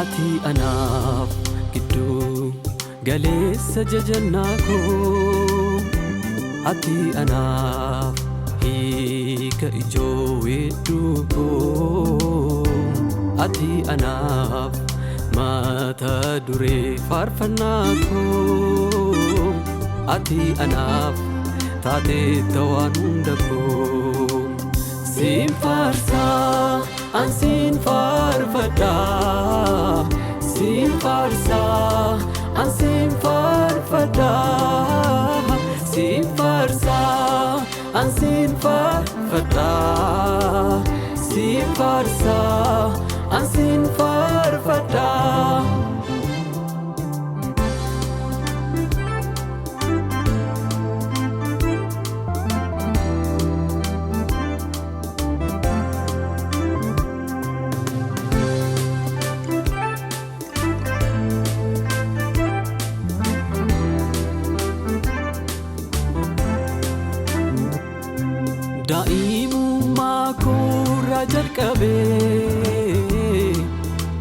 ati anaaf gidduu galeessa jajannaa koo ati anaaf hiika ijoo weedduu koo ati anaaf mata duree faarfannaa koo ati anaaf taatee waan hunda koo siin faarsaa an siin faarfadhaa siin faarsaa an siin faarfadhaa siin faarsaa an siin faarfadhaa siin faarsaa an siin faarfadhaa. daa'imummaa koorraa jalqabee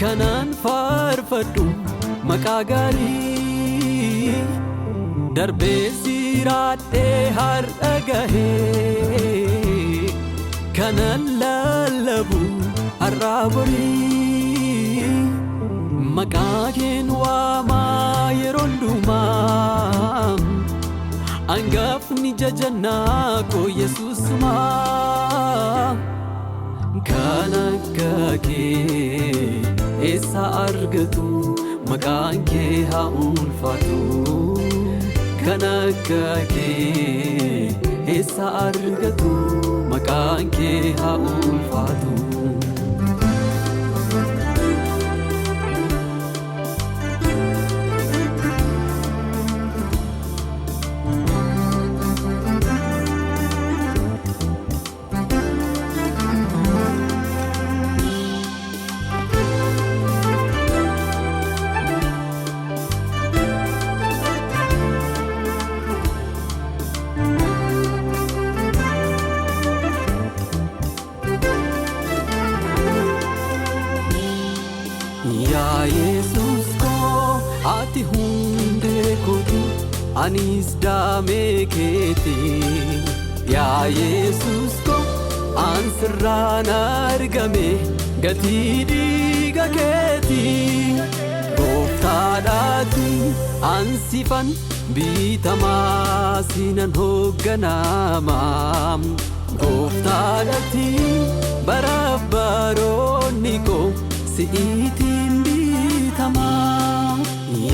kanaan faarfadhu maqaa gaarii darbee siraadhee har'a gahee kanan lallabu har'aa borii maqaa keen waamaa yeroo hundumaa angafni jajannaa koo Yesuusuma kan akka kee eessa argatu maqaan kee haa ulfaatu kan akka kee eessa argatu maqaan kee haa ulfaatu. yaa Yesuus koo ati hundee kooti anis daamee keeti yaa Yesuus koo an sirraan argame gatii dhiiga keeti gooftaadhaati an sifan bitamaa sinan hoogganamaa gooftaadhaati baraaf baroonni koo si'iitiin bitamaa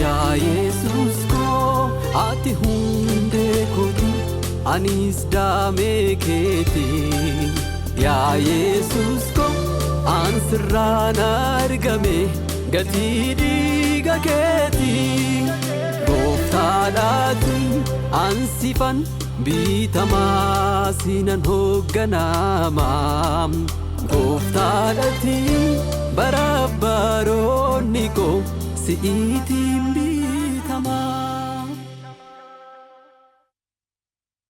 yaa Yesuus koo ati hundee kooti anis daamee keeti yaa Yesuus koo an sirraan argame gatii dhiiga keeti gooftaadhaati an sifan bitamaa sinan hoogganamaa gooftaadhaati baraaf baroonni koo si'iitiin bitamaa.